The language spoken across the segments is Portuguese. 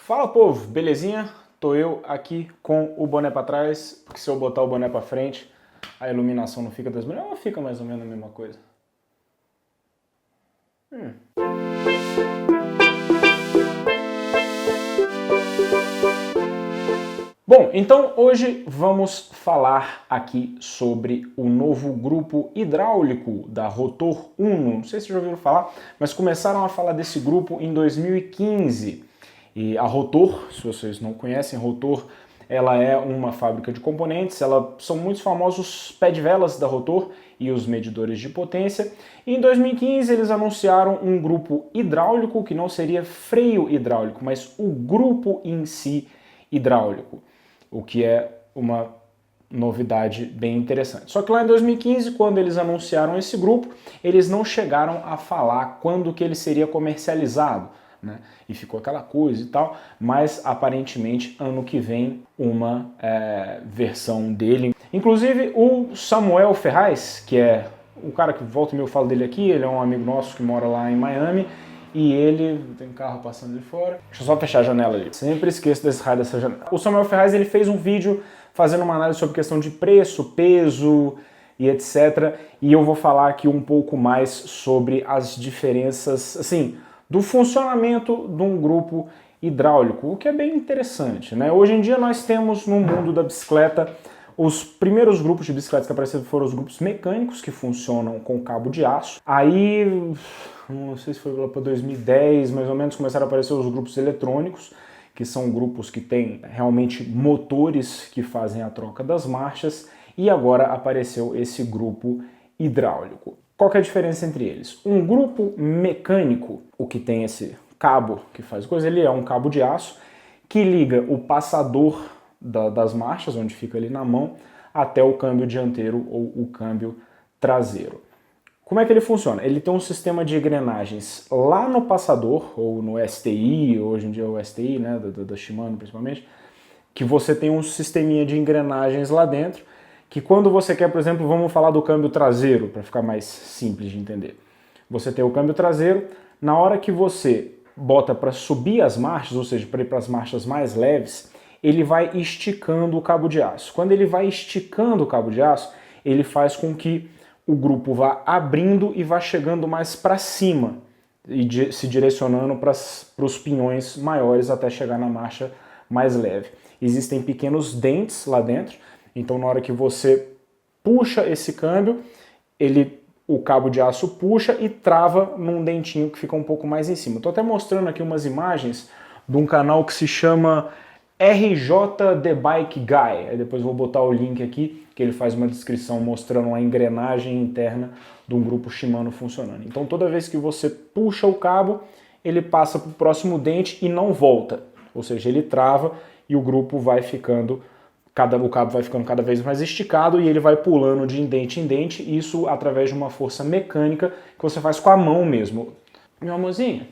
Fala, povo, belezinha? Tô eu aqui com o boné para trás, porque se eu botar o boné para frente, a iluminação não fica das melhores, ou fica mais ou menos a mesma coisa? Bom, então hoje vamos falar aqui sobre o novo grupo hidráulico da Rotor Uno. Não sei se já ouviram falar, mas começaram a falar desse grupo em 2015. E a Rotor, se vocês não conhecem, a Rotor, ela é uma fábrica de componentes, são muito famosos os pé de velas da Rotor e os medidores de potência. E em 2015 eles anunciaram um grupo hidráulico que não seria freio hidráulico, mas o grupo em si hidráulico, o que é uma novidade bem interessante. Só que lá em 2015, quando eles anunciaram esse grupo, eles não chegaram a falar quando que ele seria comercializado, né? E ficou aquela coisa e tal, mas aparentemente ano que vem uma versão dele. Inclusive o Samuel Ferraz, que é o cara que volta e meia eu falo dele aqui, ele é um amigo nosso que mora lá em Miami, e ele... tem um carro passando ali fora. Deixa eu só fechar a janela ali. Sempre esqueço desse raio dessa janela. O Samuel Ferraz, ele fez um vídeo fazendo uma análise sobre questão de preço, peso e etc. E eu vou falar aqui um pouco mais sobre as diferenças, assim, do funcionamento de um grupo hidráulico, o que é bem interessante, né? Hoje em dia nós temos no mundo da bicicleta, os primeiros grupos de bicicletas que apareceram foram os grupos mecânicos, que funcionam com cabo de aço. Aí, não sei se foi lá para 2010, mais ou menos, começaram a aparecer os grupos eletrônicos, que são grupos que têm realmente motores que fazem a troca das marchas, e agora apareceu esse grupo hidráulico. Qual que é a diferença entre eles? Um grupo mecânico, o que tem esse cabo que faz coisa, ele é um cabo de aço que liga o passador das marchas, onde fica ali na mão, até o câmbio dianteiro ou o câmbio traseiro. Como é que ele funciona? Ele tem um sistema de engrenagens lá no passador, ou no STI, hoje em dia é o STI, né, da Shimano principalmente, que você tem um sisteminha de engrenagens lá dentro, que quando você quer, por exemplo, vamos falar do câmbio traseiro, para ficar mais simples de entender. Você tem o câmbio traseiro, na hora que você bota para subir as marchas, ou seja, para ir para as marchas mais leves, ele vai esticando o cabo de aço. Quando ele vai esticando o cabo de aço, ele faz com que o grupo vá abrindo e vá chegando mais para cima, e se direcionando para os pinhões maiores até chegar na marcha mais leve. Existem pequenos dentes lá dentro, então na hora que você puxa esse câmbio, o cabo de aço puxa e trava num dentinho que fica um pouco mais em cima. Estou até mostrando aqui umas imagens de um canal que se chama RJ The Bike Guy. Aí depois vou botar o link aqui, que ele faz uma descrição mostrando a engrenagem interna de um grupo Shimano funcionando. Então toda vez que você puxa o cabo, ele passa para o próximo dente e não volta. Ou seja, ele trava e o grupo vai ficando... o cabo vai ficando cada vez mais esticado e ele vai pulando de dente em dente, isso através de uma força mecânica que você faz com a mão mesmo. Meu amorzinho,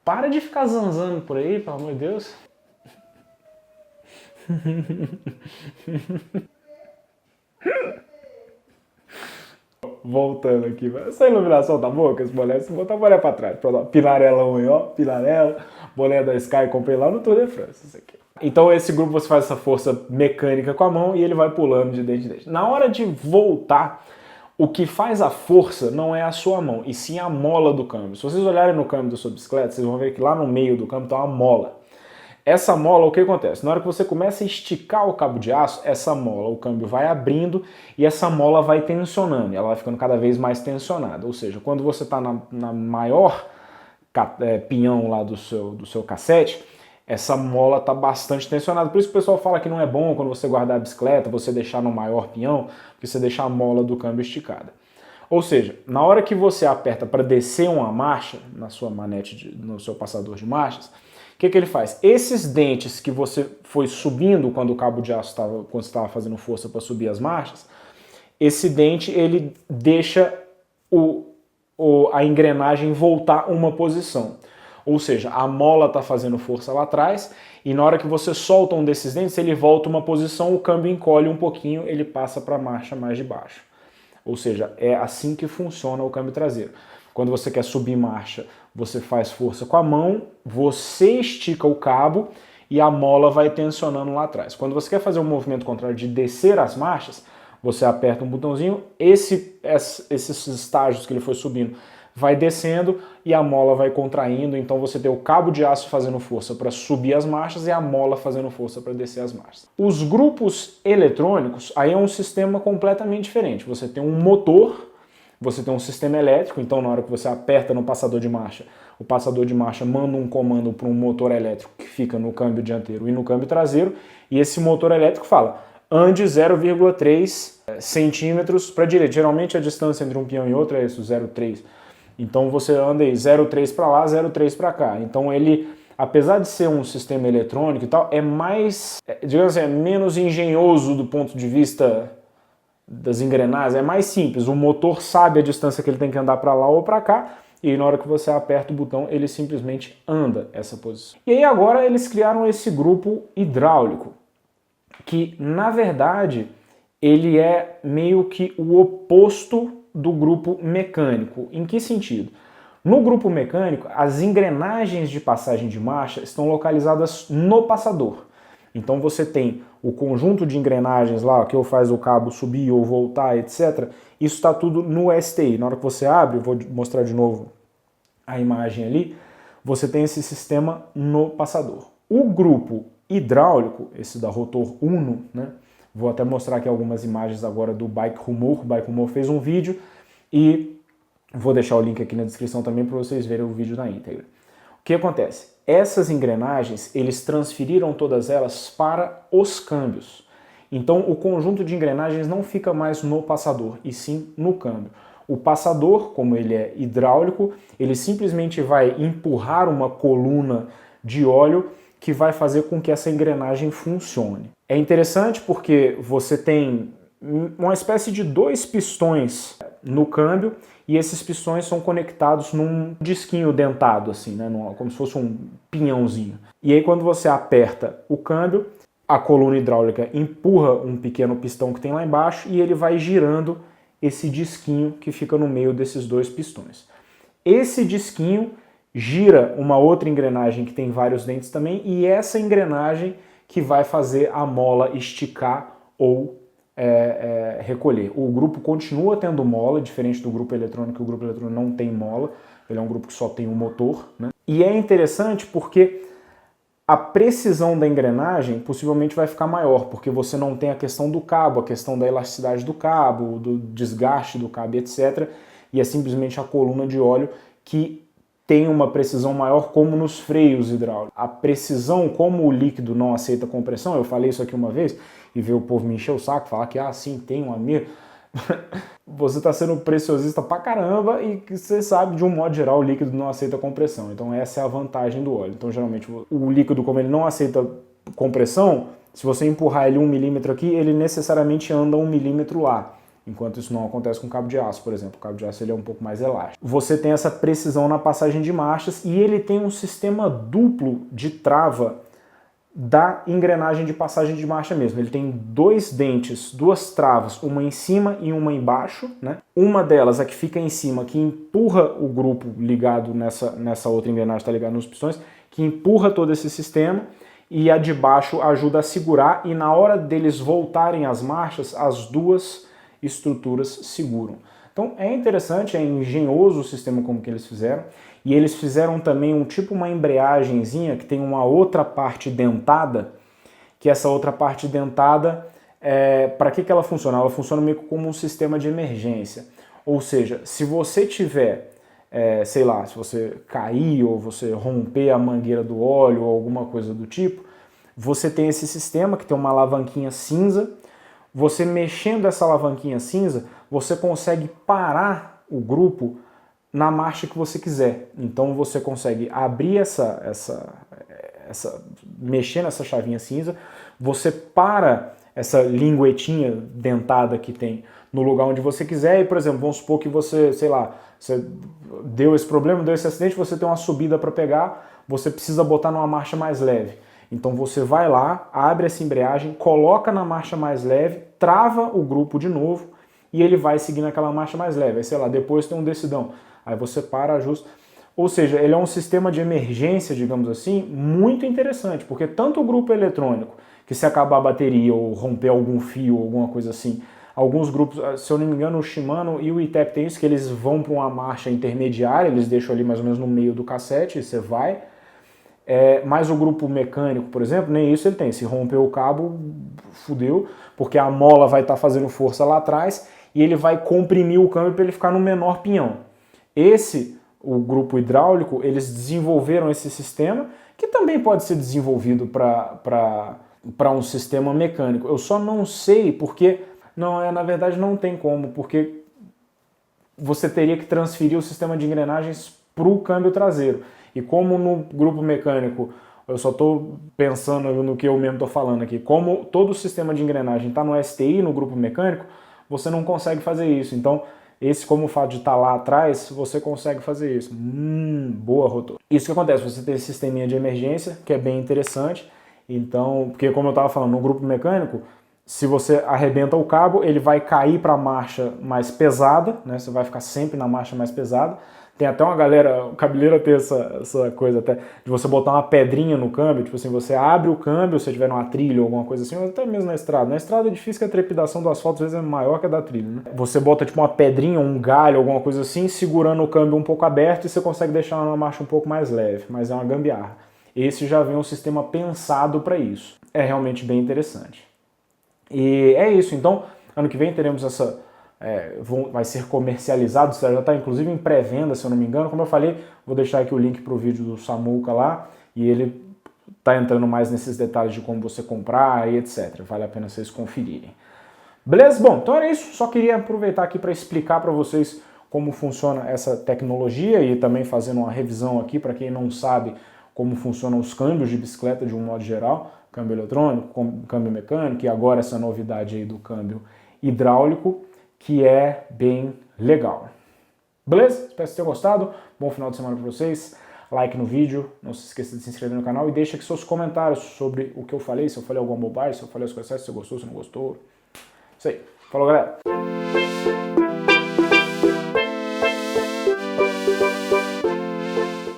para de ficar zanzando por aí, pelo amor de Deus. Voltando aqui, essa iluminação tá boa com esse boné? Se botar o boné pra trás, pinarelão aí, ó, pinarela, boné da Sky, comprei lá no Tour de France, isso aqui. Então esse grupo você faz essa força mecânica com a mão e ele vai pulando de dente em dente. Na hora de voltar, o que faz a força não é a sua mão, e sim a mola do câmbio. Se vocês olharem no câmbio da sua bicicleta, vocês vão ver que lá no meio do câmbio tá uma mola. Essa mola, o que acontece? Na hora que você começa a esticar o cabo de aço, essa mola, o câmbio vai abrindo e essa mola vai tensionando, ela vai ficando cada vez mais tensionada. Ou seja, quando você está na maior pinhão lá do seu cassete, essa mola está bastante tensionada. Por isso que o pessoal fala que não é bom quando você guardar a bicicleta, você deixar no maior pinhão, porque você deixa a mola do câmbio esticada. Ou seja, na hora que você aperta para descer uma marcha, na sua manete, no seu passador de marchas, o que ele faz? Esses dentes que você foi subindo quando o cabo de aço quando você estava fazendo força para subir as marchas, esse dente ele deixa a engrenagem voltar uma posição. Ou seja, a mola está fazendo força lá atrás e na hora que você solta um desses dentes, ele volta uma posição, o câmbio encolhe um pouquinho, ele passa para a marcha mais de baixo. Ou seja, é assim que funciona o câmbio traseiro. Quando você quer subir marcha, você faz força com a mão, você estica o cabo e a mola vai tensionando lá atrás. Quando você quer fazer um movimento contrário de descer as marchas, você aperta um botãozinho, esses estágios que ele foi subindo vai descendo e a mola vai contraindo, então você tem o cabo de aço fazendo força para subir as marchas e a mola fazendo força para descer as marchas. Os grupos eletrônicos, aí é um sistema completamente diferente. Você tem um motor, você tem um sistema elétrico, então na hora que você aperta no passador de marcha, o passador de marcha manda um comando para um motor elétrico que fica no câmbio dianteiro e no câmbio traseiro, e esse motor elétrico fala: ande 0,3 centímetros para a direita. Geralmente a distância entre um peão e outro é isso, 0,3. Então você anda aí 0,3 para lá, 0,3 para cá. Então ele, apesar de ser um sistema eletrônico e tal, é mais, digamos assim, é menos engenhoso do ponto de vista das engrenagens, é mais simples. O motor sabe a distância que ele tem que andar para lá ou para cá, e na hora que você aperta o botão, ele simplesmente anda essa posição. E aí agora eles criaram esse grupo hidráulico, que na verdade ele é meio que o oposto do grupo mecânico. Em que sentido? No grupo mecânico, as engrenagens de passagem de marcha estão localizadas no passador. Então você tem o conjunto de engrenagens lá, que faz o cabo subir ou voltar, etc. Isso está tudo no STI. Na hora que você abre, eu vou mostrar de novo a imagem ali, você tem esse sistema no passador. O grupo hidráulico, esse da Rotor Uno, né? Vou até mostrar aqui algumas imagens agora do Bike Rumor. O Bike Rumor fez um vídeo e vou deixar o link aqui na descrição também para vocês verem o vídeo na íntegra. O que acontece? Essas engrenagens, eles transferiram todas elas para os câmbios. Então o conjunto de engrenagens não fica mais no passador, e sim no câmbio. O passador, como ele é hidráulico, ele simplesmente vai empurrar uma coluna de óleo que vai fazer com que essa engrenagem funcione. É interessante porque você tem uma espécie de dois pistões no câmbio e esses pistões são conectados num disquinho dentado, assim, né, como se fosse um pinhãozinho. E aí quando você aperta o câmbio, a coluna hidráulica empurra um pequeno pistão que tem lá embaixo e ele vai girando esse disquinho que fica no meio desses dois pistões. Esse disquinho gira uma outra engrenagem que tem vários dentes também, e essa engrenagem que vai fazer a mola esticar ou recolher. O grupo continua tendo mola, diferente do grupo eletrônico. O grupo eletrônico não tem mola, ele é um grupo que só tem um motor, né? E é interessante porque a precisão da engrenagem possivelmente vai ficar maior, porque você não tem a questão do cabo, a questão da elasticidade do cabo, do desgaste do cabo, etc. E é simplesmente a coluna de óleo que tem uma precisão maior, como nos freios hidráulicos. A precisão, como o líquido não aceita compressão, eu falei isso aqui uma vez, e veio o povo me encher o saco, falar que, sim, tem um amigo. Você está sendo preciosista pra caramba e você sabe, de um modo geral, o líquido não aceita compressão. Então essa é a vantagem do óleo. Então geralmente o líquido, como ele não aceita compressão, se você empurrar ele 1 milímetro aqui, ele necessariamente anda 1 milímetro lá. Enquanto isso não acontece com o cabo de aço, por exemplo. O cabo de aço ele é um pouco mais elástico. Você tem essa precisão na passagem de marchas e ele tem um sistema duplo de trava da engrenagem de passagem de marcha mesmo. Ele tem dois dentes, duas travas, uma em cima e uma embaixo, né? Uma delas, a que fica em cima, que empurra o grupo ligado nessa outra engrenagem, está ligado nos pistões, que empurra todo esse sistema, e a de baixo ajuda a segurar, e na hora deles voltarem às marchas, as duas estruturas seguram. Então é interessante, é engenhoso o sistema como que eles fizeram, e eles fizeram também uma embreagenzinha que tem uma outra parte dentada, que essa outra parte dentada, para que ela funciona? Ela funciona meio como um sistema de emergência. Ou seja, se você tiver, sei lá, se você cair ou você romper a mangueira do óleo ou alguma coisa do tipo, você tem esse sistema que tem uma alavanquinha cinza. Você mexendo essa alavanquinha cinza, você consegue parar o grupo na marcha que você quiser. Então você consegue abrir mexer nessa chavinha cinza, você para essa linguetinha dentada que tem no lugar onde você quiser, e, por exemplo, vamos supor que você, sei lá, você deu esse problema, deu esse acidente, você tem uma subida para pegar, você precisa botar numa marcha mais leve. Então você vai lá, abre essa embreagem, coloca na marcha mais leve, trava o grupo de novo e ele vai seguir naquela marcha mais leve. Aí, sei lá, depois tem um decidão. Aí você para, ajusta. Ou seja, ele é um sistema de emergência, digamos assim, muito interessante, porque tanto o grupo eletrônico, que se acabar a bateria ou romper algum fio ou alguma coisa assim, alguns grupos, se eu não me engano, o Shimano e o ITEP tem isso, que eles vão para uma marcha intermediária, eles deixam ali mais ou menos no meio do cassete e você vai. Mas o grupo mecânico, por exemplo, nem isso ele tem. Se romper o cabo, fudeu, porque a mola vai estar fazendo força lá atrás e ele vai comprimir o câmbio para ele ficar no menor pinhão. O grupo hidráulico, eles desenvolveram esse sistema, que também pode ser desenvolvido para um sistema mecânico. Eu só não sei porque, na verdade não tem como, porque você teria que transferir o sistema de engrenagens para o câmbio traseiro. E como no grupo mecânico, eu só estou pensando no que eu mesmo estou falando aqui, como todo o sistema de engrenagem está no STI, no grupo mecânico, você não consegue fazer isso. Então, como o fato de estar lá atrás, você consegue fazer isso. Boa, rotor. Isso que acontece, você tem esse sisteminha de emergência, que é bem interessante. Então, porque como eu estava falando, no grupo mecânico, se você arrebenta o cabo, ele vai cair para a marcha mais pesada, né? Você vai ficar sempre na marcha mais pesada. Tem até uma galera, o cabeleira tem essa coisa até, de você botar uma pedrinha no câmbio, tipo assim, você abre o câmbio, se tiver numa trilha ou alguma coisa assim, ou até mesmo na estrada. Na estrada é difícil que a trepidação do asfalto às vezes é maior que a da trilha, né? Você bota tipo uma pedrinha, um galho, alguma coisa assim, segurando o câmbio um pouco aberto e você consegue deixar uma marcha um pouco mais leve, mas é uma gambiarra. Esse já vem um sistema pensado para isso. É realmente bem interessante. E é isso, então, ano que vem teremos vai ser comercializado, já está inclusive em pré-venda, se eu não me engano. Como eu falei, vou deixar aqui o link para o vídeo do Samuca lá, e ele está entrando mais nesses detalhes de como você comprar e etc. Vale a pena vocês conferirem. Beleza? Bom, então era isso. Só queria aproveitar aqui para explicar para vocês como funciona essa tecnologia e também fazendo uma revisão aqui para quem não sabe como funcionam os câmbios de bicicleta de um modo geral, câmbio eletrônico, câmbio mecânico e agora essa novidade aí do câmbio hidráulico, que é bem legal. Beleza? Espero que vocês tenham gostado. Bom final de semana para vocês. Like no vídeo, não se esqueça de se inscrever no canal e deixa aqui seus comentários sobre o que eu falei, se eu falei alguma bobagem, se eu falei as coisas certas, se você gostou, se não gostou. Isso aí. Falou, galera!